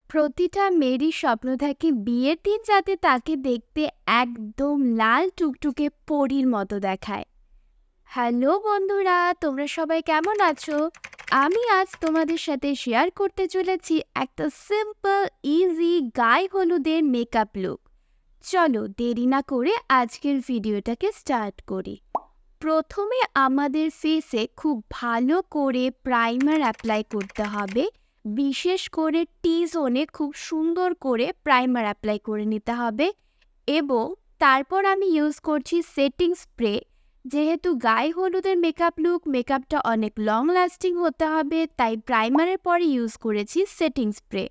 প্রতিটা মেয়েরই স্বপ্ন থাকে বিয়ের দিন যাতে তাকে দেখতে একদম লাল টুকটুকে পরীর মতো দেখায়। হ্যালো বন্ধুরা, তোমরা সবাই কেমন আছো? আমি আজ তোমাদের সাথে শেয়ার করতে চলেছি একটা সিম্পল ইজি গায়ে হলুদের মেকআপ লুক। চলো দেরি না করে আজকের ভিডিওটাকে স্টার্ট করি। প্রথমে আমাদের ফেসে খুব ভালো করে প্রাইমার অ্যাপ্লাই করতে হবে। বিশেষ করে টি জোনে খুব সুন্দর করে প্রাইমার অ্যাপ্লাই করে নিতে হবে এবং তারপর আমি ইউজ করছি সেটিং স্প্রে। যেহেতু গায়ে হলুদের মেকআপটা অনেক লং লাস্টিং হতে হবে, তাই প্রাইমারের পরে ইউজ করেছি সেটিং স্প্রে।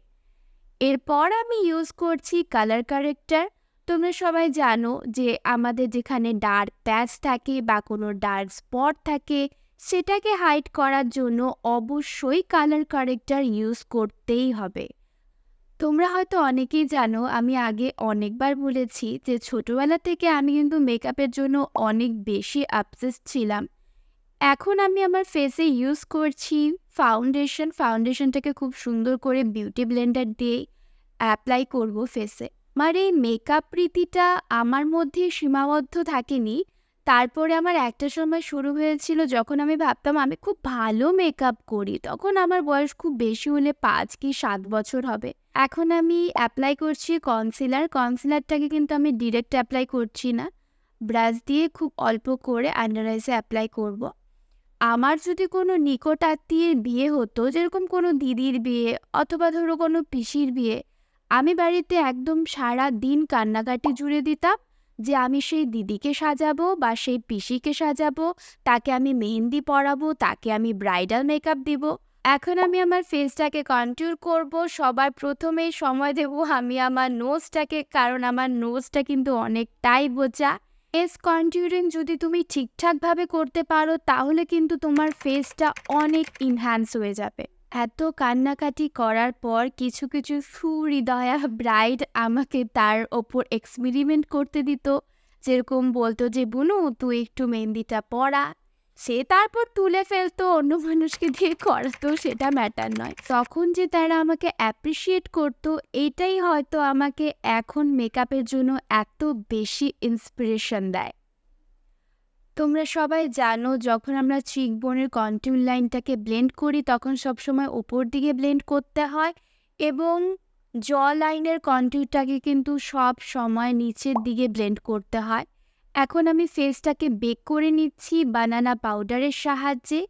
এরপর আমি ইউজ করছি কালার কারেক্টার। তোমরা সবাই জানো যে আমাদের যেখানে ডার্ক প্যাচ থাকে বা কোনো ডার্ক স্পট থাকে, সেটাকে হাইড করার জন্য অবশ্যই কালার কারেক্টার ইউজ করতেই হবে। তোমরা হয়তো অনেকেই জানো, আমি আগে অনেকবার বলেছি যে ছোটবেলা থেকে আমি কিন্তু মেকআপের জন্য অনেক বেশি অবসেসড ছিলাম। এখন আমি আমার ফেসে ইউজ করছি ফাউন্ডেশনটাকে খুব সুন্দর করে বিউটি ব্লেন্ডার দিয়ে অ্যাপ্লাই করব ফেসে। আমার এই মেকআপ রীতিটা আমার মধ্যে সীমাবদ্ধ থাকেনি। তারপরে আমার একটা সময় শুরু হয়েছিল যখন আমি ভাবতাম আমি খুব ভালো মেকআপ করি। তখন আমার বয়স খুব বেশি হলে 5 কি 7 বছর হবে। এখন আমি অ্যাপ্লাই করছি কনসিলারটাকে কিন্তু আমি ডিরেক্ট অ্যাপ্লাই করছি না, ব্রাশ দিয়ে খুব অল্প করে আন্ডার আইসে অ্যাপ্লাই করব। আমার যদি কোনো নিকট আত্মীয়ের বিয়ে হতো, যেরকম কোনো দিদির বিয়ে অথবা ধরো কোনো পিসির বিয়ে, আমি বাড়িতে একদম সারা দিন কান্নাকাটি জুড়ে দিতাম যে আমি সেই দিদিকে সাজাবো বা সেই পিসিকে সাজাবো, তাকে আমি মেহেন্দি পরাবো, তাকে আমি ব্রাইডাল মেকআপ দিব। এখন আমি আমার ফেসটাকে কন্ট্যুর করব। সবার প্রথমেই সময় দেব আমি আমার নোজটাকে, কারণ আমার নোজটা কিন্তু অনেকটাই বোঝা। ফেস কন্ট্যুরিং যদি তুমি ঠিকঠাকভাবে করতে পারো তাহলে কিন্তু তোমার ফেসটা অনেক ইনহ্যান্স হয়ে যাবে। এত কান্নাকাটি করার পর কিছু কিছু সুহৃদয়া ব্রাইড আমাকে তার ওপর এক্সপেরিমেন্ট করতে দিত। যেরকম বলতো যে বুনু তুই একটু মেহেন্দিটা পরা, সে তারপর তুলে ফেলতো, অন্য মানুষকে দিয়ে করাতো, সেটা ম্যাটার নয়। তখন যে তারা আমাকে অ্যাপ্রিসিয়েট করতো, এটাই হয়তো আমাকে এখন মেকআপের জন্য এত বেশি ইন্সপিরেশন দেয়। তোমরা সবাই জানো যখন আমরা চিকবোনের কন্ট্যুর লাইনটাকে ব্লেন্ড করি তখন সবসময় ওপর দিকে ব্লেন্ড করতে হয় এবং জ লাইনের কন্ট্যুরটাকে কিন্তু সব সময় নিচের দিকে ব্লেন্ড করতে হয়। এখন আমি ফেসটাকে বেক করে নিচ্ছি বানানা পাউডারের সাহায্যে।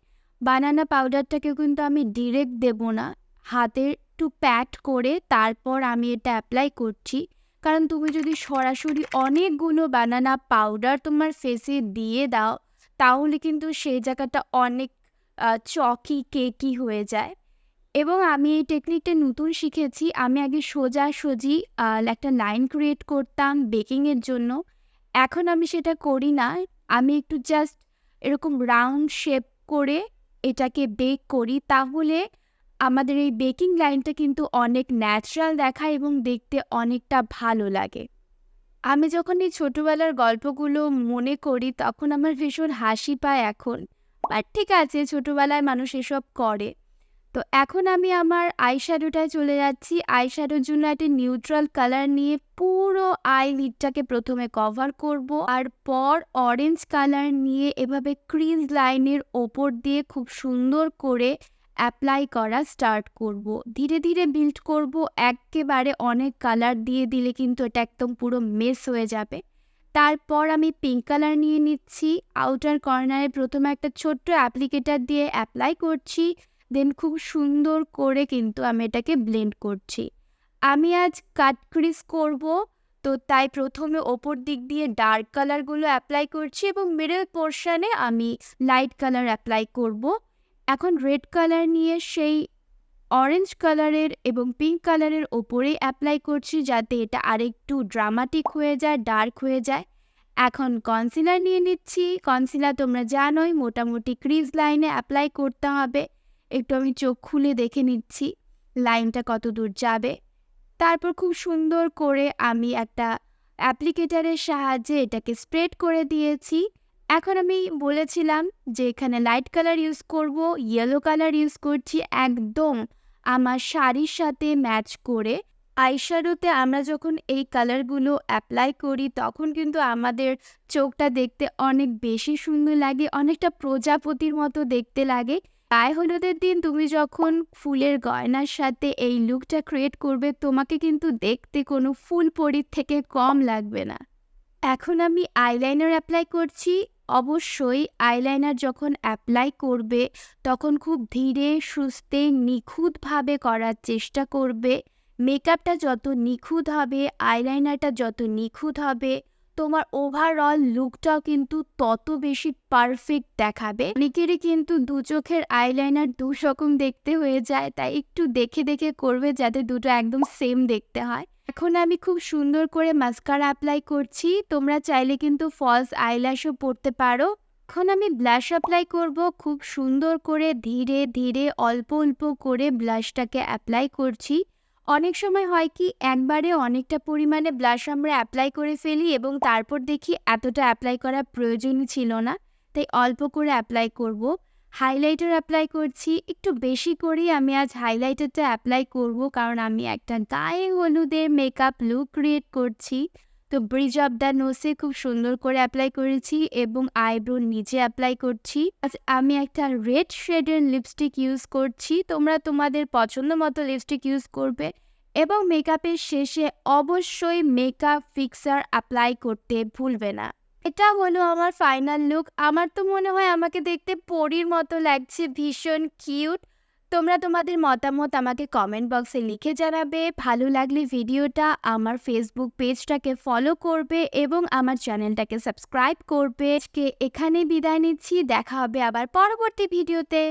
বানানা পাউডারটাকে কিন্তু আমি ডিরেক্ট দেব না, হাতে একটু প্যাট করে তারপর আমি এটা অ্যাপ্লাই করছি। কারণ তুমি যদি সরাসরি অনেকগুলো বানানা পাউডার তোমার ফেসে দিয়ে দাও তাহলে কিন্তু সেই জায়গাটা অনেক চকি কেকি হয়ে যায়। এবং আমি এই টেকনিকটা নতুন শিখেছি। আমি আগে সোজাসুজি একটা লাইন ক্রিয়েট করতাম বেকিংয়ের জন্য, এখন আমি সেটা করি না। আমি একটু জাস্ট এরকম রাউন্ড শেপ করে এটাকে বেক করি, তাহলে আমাদের এই বেকিং লাইনটা কিন্তু অনেক ন্যাচারাল দেখায় এবং দেখতে অনেকটা ভালো লাগে। আমি যখন এই ছোটোবেলার গল্পগুলো মনে করি তখন আমার ভীষণ হাসি পায় এখন, বাট ঠিক আছে, ছোটোবেলায় মানুষ এসব করে। তো এখন আমি আমার আইশ্যাডোটায় চলে যাচ্ছি। আইশ্যাডোর জন্য একটা নিউট্রাল কালার নিয়ে পুরো আইলিডটাকে প্রথমে কভার করব, আর পর অরেঞ্জ কালার নিয়ে এভাবে ক্রিজ লাইনের ওপর দিয়ে খুব সুন্দর করে অ্যাপ্লাই করা স্টার্ট করব। ধীরে ধীরে বিল্ড করব, একেবারে অনেক কালার দিয়ে দিলে কিন্তু এটা একদম পুরো মেস হয়ে যাবে। তারপর আমি পিঙ্ক কালার নিয়ে নিচ্ছি, আউটার কর্নারে প্রথমে একটা ছোট্ট অ্যাপ্লিকেটার দিয়ে অ্যাপ্লাই করছি, দেন খুব সুন্দর করে কিন্তু আমি এটাকে ব্লেন্ড করছি। আমি আজ কাট ক্রিজ করব, তো তাই প্রথমে ওপর দিক দিয়ে ডার্ক কালারগুলো অ্যাপ্লাই করছি এবং মিডল পোর্শনে আমি লাইট কালার অ্যাপ্লাই করব। এখন রেড কালার নিয়ে সেই অরেঞ্জ কালারের এবং পিঙ্ক কালারের ওপরেই অ্যাপ্লাই করছি যাতে এটা আরেকটু ড্রামাটিক হয়ে যায়, ডার্ক হয়ে যায়। এখন কনসিলার নিয়ে নিচ্ছি। কনসিলার তোমরা জানোই মোটামুটি ক্রিজ লাইনে অ্যাপ্লাই করতে হবে। একটু আমি চোখ খুলে দেখে নিচ্ছি লাইনটা কত দূর যাবে। তারপর খুব সুন্দর করে আমি একটা অ্যাপ্লিকেটারের সাহায্যে এটাকে স্প্রেড করে দিয়েছি। এখন আমি বলেছিলাম যে এখানে লাইট কালার ইউজ করব, ইয়েলো কালার ইউজ করছি। একদম আমার শাড়ির সাথে ম্যাচ করে। আইশ্যাডোতে আমরা যখন এই কালারগুলো অ্যাপ্লাই করি তখন কিন্তু আমাদের চোখটা দেখতে অনেক বেশি সুন্দর লাগে, অনেকটা প্রজাপতির মতো দেখতে লাগে। গায়ে হলুদের দিন তুমি যখন ফুলের গয়নার সাথে এই লুকটা ক্রিয়েট করবে তোমাকে কিন্তু দেখতে কোনো ফুলপরীর থেকে কম লাগবে না। এখন আমি আইলাইনার অ্যাপ্লাই করছি। অবশ্যই আইলাইনার যখন অ্যাপ্লাই করবে তখন খুব ধীরে সুস্থে নিখুঁতভাবে করার চেষ্টা করবে। মেকআপটা যত নিখুঁত হবে, আইলাইনারটা যত নিখুঁত হবে, তোমার ওভারঅল লুকটাও কিন্তু তত বেশি পারফেক্ট দেখাবে। অনেকেরই কিন্তু দু চোখের আইলাইনার দু রকম দেখতে হয়ে যায়, তাই একটু দেখে দেখে করবে যাতে দুটো একদম সেম দেখতে হয়। এখন আমি খুব সুন্দর করে মাস্কারা অ্যাপ্লাই করছি। তোমরা চাইলে কিন্তু ফলস আইল্যাশও পরতে পারো। এখন আমি ব্লাশ অ্যাপ্লাই করব। খুব সুন্দর করে ধীরে ধীরে অল্প অল্প করে ব্লাশটাকে অ্যাপ্লাই করছি। অনেক সময় হয় কি একবারে অনেকটা পরিমাণে ব্লাশ আমরা অ্যাপ্লাই করে ফেলি এবং তারপর দেখি এতটা অ্যাপ্লাই করার প্রয়োজনই ছিল না, তাই অল্প করে অ্যাপ্লাই করব। হাইলাইটার অ্যাপ্লাই করছি। একটু বেশি করেই আমি আজ হাইলাইটারটা অ্যাপ্লাই করব, কারণ আমি একটা গায়ে হলুদের মেকআপ লুক ক্রিয়েট করছি। তো ব্রিজ অফ দ্য নোসে খুব সুন্দর করে অ্যাপ্লাই করেছি এবং আইব্রোর নিচে অ্যাপ্লাই করছি। আজ আমি একটা রেড শেডের লিপস্টিক ইউজ করছি। তোমরা তোমাদের পছন্দ মতো লিপস্টিক ইউজ করবে এবং মেকআপের শেষে অবশ্যই মেকআপ ফিক্সার অ্যাপ্লাই করতে ভুলবে না। এটা হলো আমার ফাইনাল লুক। আমার তো মনে হয় আমাকে দেখতে পরীর মতো লাগছে, ভীষণ কিউট। তোমরা তোমাদের মতামত আমাকে কমেন্ট বক্সে লিখে জানাবে। ভালো লাগলে ভিডিওটা আমার ফেসবুক পেজটাকে ফলো করবে এবং আমার চ্যানেলটাকে সাবস্ক্রাইব করবে। আজকে এখানে বিদায় নিচ্ছি, দেখা হবে আবার পরবর্তী ভিডিওতে।